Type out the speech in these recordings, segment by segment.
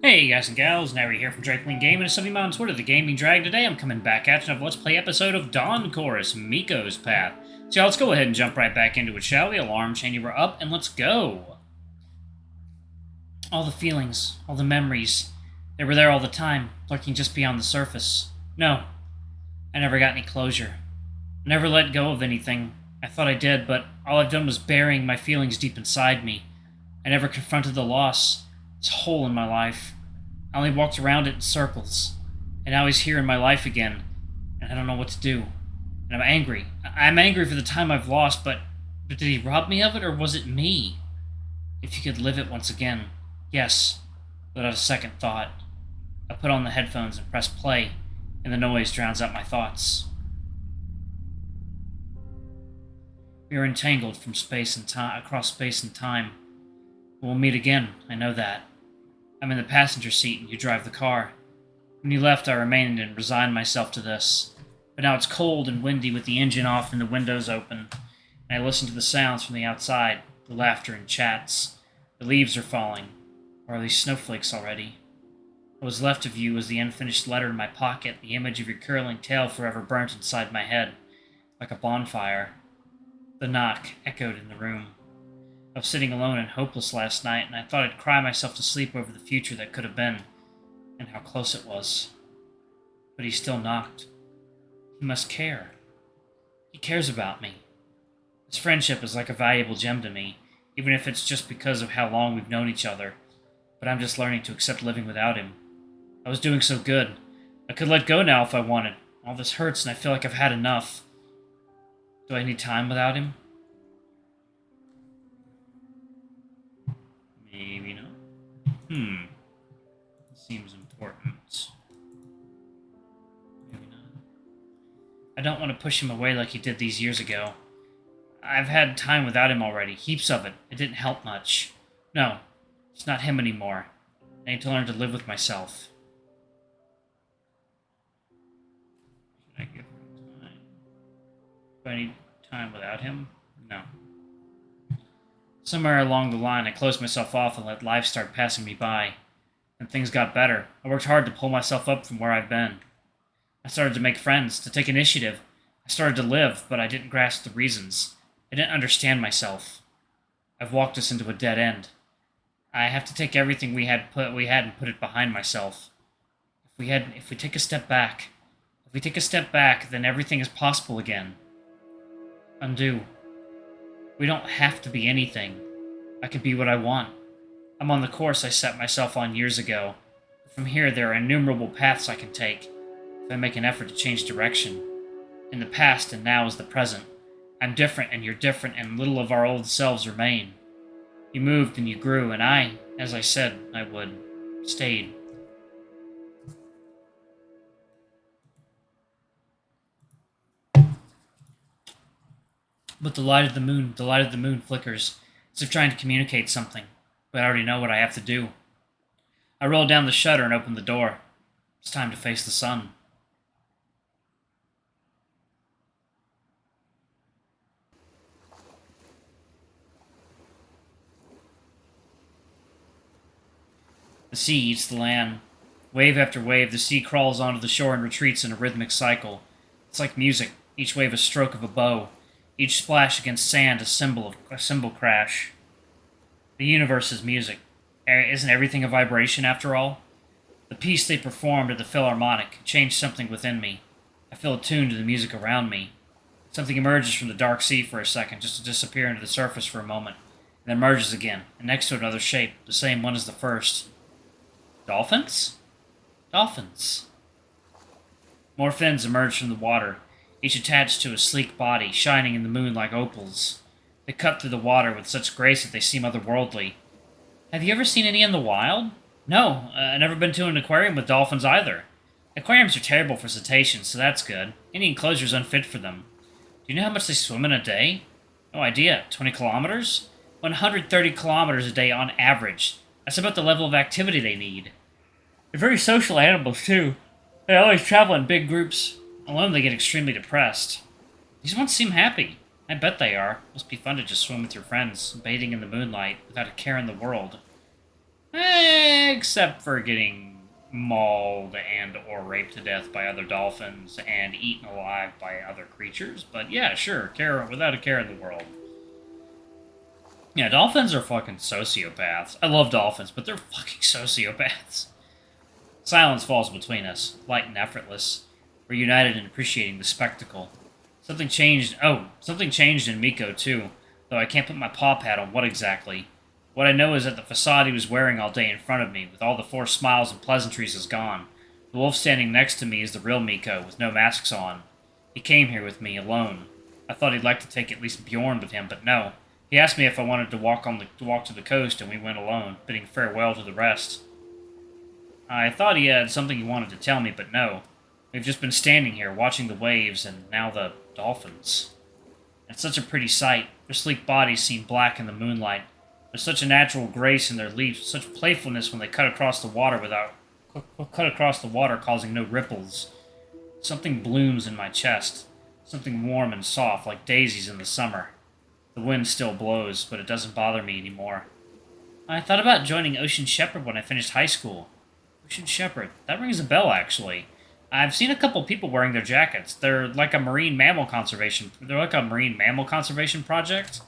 Hey guys and gals, Nary here from Drakeling Game, and it's something on Twitter, the Gaming Drag. Today I'm coming back at you of Let's Play episode of Dawn Chorus, Mikko's Path. So let's go ahead and jump right back into it, shall we? Alarm chain, you were up, and let's go. All the feelings, all the memories, they were there all the time, lurking just beyond the surface. No, I never got any closure. I never let go of anything. I thought I did, but all I've done was burying my feelings deep inside me. I never confronted the loss. This hole in my life. I only walked around it in circles. And now he's here in my life again. And I don't know what to do. And I'm angry. I'm angry for the time I've lost, but did he rob me of it, or was it me? If you could live it once again. Yes, without a second thought. I put on the headphones and press play, and the noise drowns out my thoughts. We are entangled from space and time, across space and time. We'll meet again, I know that. I'm in the passenger seat and you drive the car. When you left, I remained and resigned myself to this. But now it's cold and windy with the engine off and the windows open. And I listen to the sounds from the outside, the laughter and chats. The leaves are falling. Or are these snowflakes already? What was left of you was the unfinished letter in my pocket, the image of your curling tail forever burnt inside my head, like a bonfire. The knock echoed in the room. I was sitting alone and hopeless last night, and I thought I'd cry myself to sleep over the future that could have been, and how close it was. But he still knocked. He must care. He cares about me. His friendship is like a valuable gem to me, even if it's just because of how long we've known each other. But I'm just learning to accept living without him. I was doing so good. I could let go now if I wanted. All this hurts, and I feel like I've had enough. Do I need time without him? Maybe not. Seems important. Maybe not. I don't want to push him away like he did these years ago. I've had time without him already. Heaps of it. It didn't help much. No, it's not him anymore. I need to learn to live with myself. Should I give him time? Do I need time without him? No. Somewhere along the line, I closed myself off and let life start passing me by. And things got better. I worked hard to pull myself up from where I've been. I started to make friends, to take initiative. I started to live, but I didn't grasp the reasons. I didn't understand myself. I've walked us into a dead end. I have to take everything we had and put it behind myself. If we take a step back, then everything is possible again. Undo. We don't have to be anything. I can be what I want. I'm on the course I set myself on years ago. From here, there are innumerable paths I can take, if I make an effort to change direction. In the past and now is the present. I'm different and you're different, and little of our old selves remain. You moved and you grew, and I, as I said I would, stayed. But the light of the moon flickers, as if trying to communicate something, but I already know what I have to do. I roll down the shutter and open the door. It's time to face the sun. The sea eats the land. Wave after wave, the sea crawls onto the shore and retreats in a rhythmic cycle. It's like music, each wave a stroke of a bow. Each splash against sand a cymbal crash. The universe is music. Isn't everything a vibration after all? The piece they performed at the Philharmonic changed something within me. I feel attuned to the music around me. Something emerges from the dark sea for a second, just to disappear into the surface for a moment, and then emerges again, and next to another shape, the same one as the first. Dolphins? Dolphins. More fins emerge from the water, each attached to a sleek body, shining in the moon like opals. They cut through the water with such grace that they seem otherworldly. Have you ever seen any in the wild? No, I've never been to an aquarium with dolphins either. Aquariums are terrible for cetaceans, so that's good. Any enclosure is unfit for them. Do you know how much they swim in a day? No idea. 20 kilometers? 130 kilometers a day on average. That's about the level of activity they need. They're very social animals, too. They always travel in big groups. Alone, they get extremely depressed. These ones seem happy. I bet they are. Must be fun to just swim with your friends, bathing in the moonlight, without a care in the world. Except for getting mauled and or raped to death by other dolphins and eaten alive by other creatures. But yeah, sure, care without a care in the world. Yeah, dolphins are fucking sociopaths. I love dolphins, but they're fucking sociopaths. Silence falls between us, light and effortless. We're united in appreciating the spectacle. Something changed in Mikko, too, though I can't put my paw pad on what exactly. What I know is that the facade he was wearing all day in front of me, with all the forced smiles and pleasantries, is gone. The wolf standing next to me is the real Mikko, with no masks on. He came here with me, alone. I thought he'd like to take at least Bjorn with him, but no. He asked me if I wanted to walk to the coast, and we went alone, bidding farewell to the rest. I thought he had something he wanted to tell me, but no. We've just been standing here, watching the waves, and now the dolphins. It's such a pretty sight. Their sleek bodies seem black in the moonlight. There's such a natural grace in their leaps, such playfulness when they cut across the water causing no ripples. Something blooms in my chest, something warm and soft, like daisies in the summer. The wind still blows, but it doesn't bother me anymore. I thought about joining Ocean Shepherd when I finished high school. Ocean Shepherd, that rings a bell, actually. I've seen a couple people wearing their jackets. They're like a marine mammal conservation project.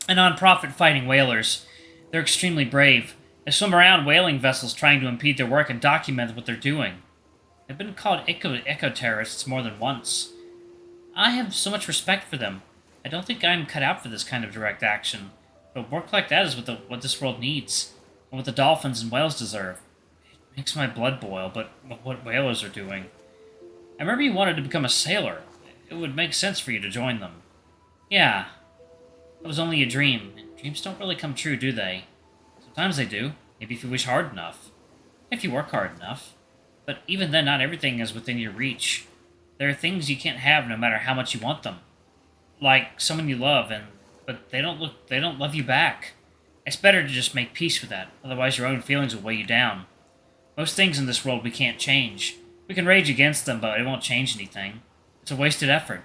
A non-profit fighting whalers. They're extremely brave. They swim around whaling vessels trying to impede their work and document what they're doing. They've been called eco-terrorists more than once. I have so much respect for them. I don't think I'm cut out for this kind of direct action. But work like that is what this world needs, and what the dolphins and whales deserve. It makes my blood boil, but what whalers are doing. I remember you wanted to become a sailor. It would make sense for you to join them. Yeah, that was only a dream. Dreams don't really come true, do they? Sometimes they do, maybe if you wish hard enough. If you work hard enough. But even then, not everything is within your reach. There are things you can't have no matter how much you want them. Like someone you love, but they don't love you back. It's better to just make peace with that, otherwise your own feelings will weigh you down. Most things in this world we can't change. We can rage against them, but it won't change anything. It's a wasted effort.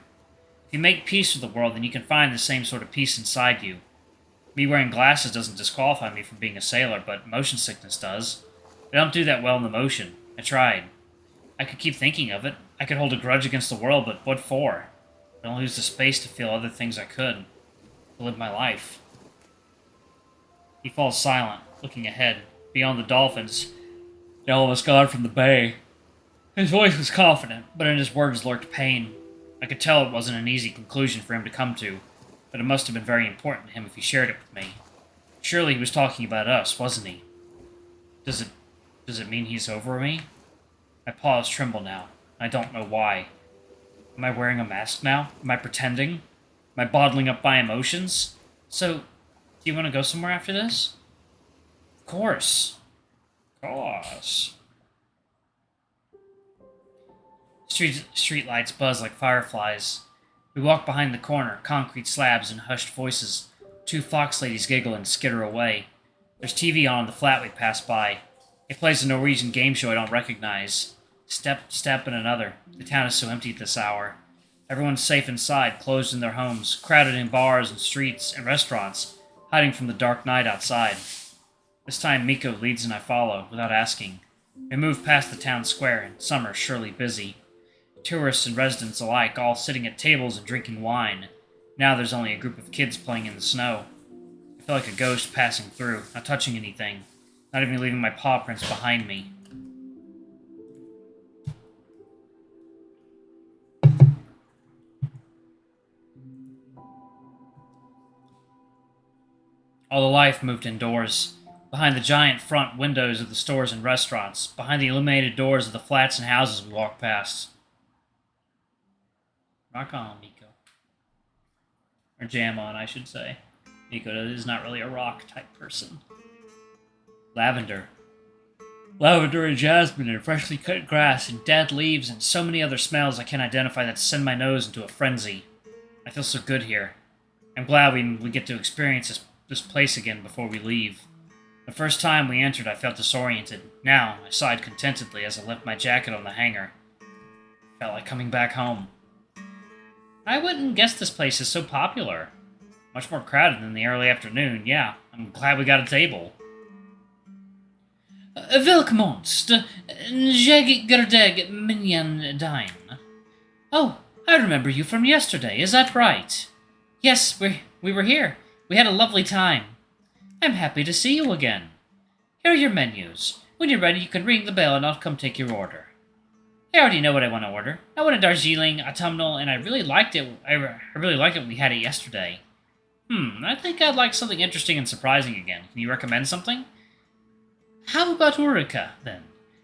If you make peace with the world, then you can find the same sort of peace inside you. Me wearing glasses doesn't disqualify me from being a sailor, but motion sickness does. I don't do that well in the motion. I tried. I could keep thinking of it. I could hold a grudge against the world, but what for? I don't lose the space to feel other things I could. To live my life. He falls silent, looking ahead, beyond the dolphins. They all of us gone from the bay. His voice was confident, but in his words lurked pain. I could tell it wasn't an easy conclusion for him to come to, but it must have been very important to him if he shared it with me. Surely he was talking about us, wasn't he? Does it mean he's over me? My paws tremble now. I don't know why. Am I wearing a mask now? Am I pretending? Am I bottling up my emotions? So, do you want to go somewhere after this? Of course. Of course. Street lights buzz like fireflies. We walk behind the corner, concrete slabs and hushed voices. Two fox ladies giggle and skitter away. There's TV on in the flat we pass by. It plays a Norwegian game show I don't recognize. Step, and another. The town is so empty at this hour. Everyone's safe inside, closed in their homes, crowded in bars and streets and restaurants, hiding from the dark night outside. This time Mikko leads and I follow, without asking. We move past the town square, and some are surely busy. Tourists and residents alike, all sitting at tables and drinking wine. Now there's only a group of kids playing in the snow. I feel like a ghost passing through, not touching anything, not even leaving my paw prints behind me. All the life moved indoors, behind the giant front windows of the stores and restaurants, behind the illuminated doors of the flats and houses we walked past. Rock on, Mikko. Or jam on, I should say. Mikko is not really a rock-type person. Lavender. Lavender and jasmine and freshly cut grass and dead leaves and so many other smells I can't identify that send my nose into a frenzy. I feel so good here. I'm glad we get to experience this place again before we leave. The first time we entered, I felt disoriented. Now, I sighed contentedly as I left my jacket on the hanger. Felt like coming back home. I wouldn't guess this place is so popular. Much more crowded than the early afternoon, yeah. I'm glad we got a table. Welkomst, jeg gerdeg minyan dine. Oh, I remember you from yesterday, is that right? Yes, we were here. We had a lovely time. I'm happy to see you again. Here are your menus. When you're ready, you can ring the bell and I'll come take your order. I already know what I want to order. I want a Darjeeling autumnal, and I really liked it. I really liked it when we had it yesterday. I think I'd like something interesting and surprising again. Can you recommend something? How about Orica, then?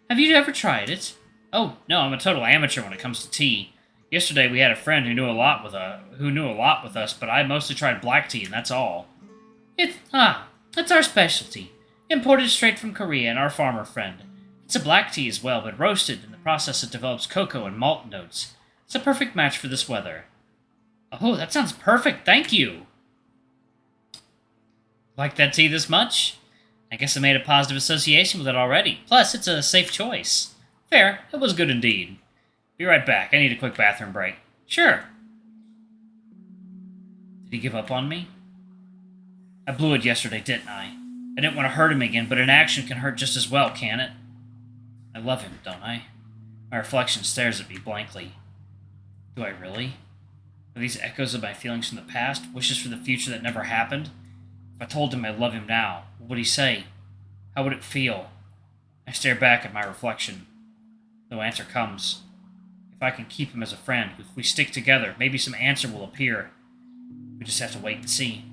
Have you ever tried it? Oh, no, I'm a total amateur when it comes to tea. Yesterday we had a friend who knew a lot with us, but I mostly tried black tea, and that's all. It's our specialty. Imported straight from Korea and our farmer friend. It's a black tea as well, but roasted. In the process it develops cocoa and malt notes. It's a perfect match for this weather. Oh, that sounds perfect, thank you! Like that tea this much? I guess I made a positive association with it already. Plus, it's a safe choice. Fair, it was good indeed. Be right back, I need a quick bathroom break. Sure. Did he give up on me? I blew it yesterday, didn't I? I didn't want to hurt him again, but inaction can hurt just as well, can it? I love him, don't I? My reflection stares at me blankly. Do I really? Are these echoes of my feelings from the past, wishes for the future that never happened? If I told him I love him now, what would he say? How would it feel? I stare back at my reflection. No answer comes. If I can keep him as a friend, if we stick together, maybe some answer will appear. We just have to wait and see.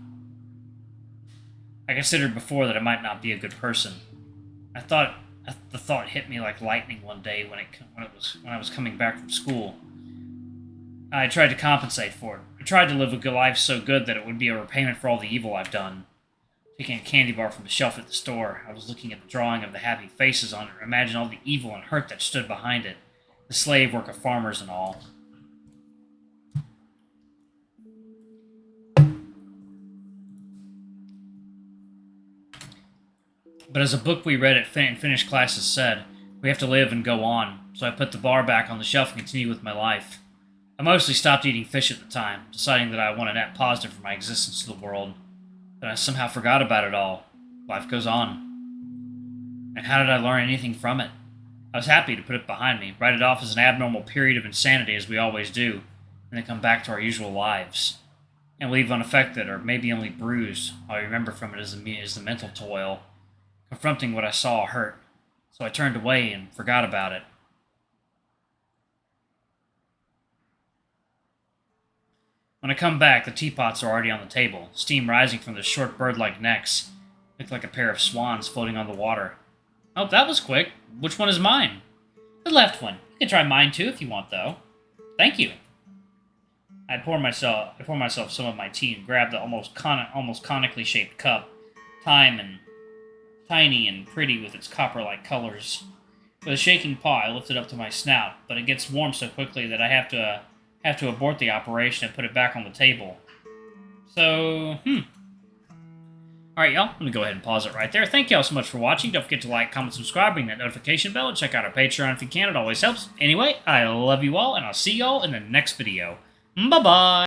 I considered before that I might not be a good person. The thought hit me like lightning one day when I was coming back from school. I tried to compensate for it. I tried to live a good life so good that it would be a repayment for all the evil I've done. Taking a candy bar from the shelf at the store, I was looking at the drawing of the happy faces on it and imagined all the evil and hurt that stood behind it. The slave work of farmers and all. But as a book we read in finished classes said, we have to live and go on, so I put the bar back on the shelf and continued with my life. I mostly stopped eating fish at the time, deciding that I want a net positive for my existence to the world. But I somehow forgot about it all. Life goes on. And how did I learn anything from it? I was happy to put it behind me, write it off as an abnormal period of insanity as we always do, and then come back to our usual lives. And leave unaffected, or maybe only bruised. All I remember from it is the mental toil. Confronting what I saw hurt, so I turned away and forgot about it. When I come back, the teapots are already on the table, steam rising from their short bird-like necks. Look like a pair of swans floating on the water. Oh, that was quick. Which one is mine? The left one. You can try mine too if you want, though. Thank you. I pour myself some of my tea and grab the almost conically shaped cup. Tiny and pretty with its copper-like colors. With a shaking paw, I lift it up to my snout, but it gets warm so quickly that I have to abort the operation and put it back on the table. So, Alright, y'all. I'm going to go ahead and pause it right there. Thank y'all so much for watching. Don't forget to like, comment, subscribe, ring that notification bell, and check out our Patreon if you can. It always helps. Anyway, I love you all, and I'll see y'all in the next video. Bye-bye!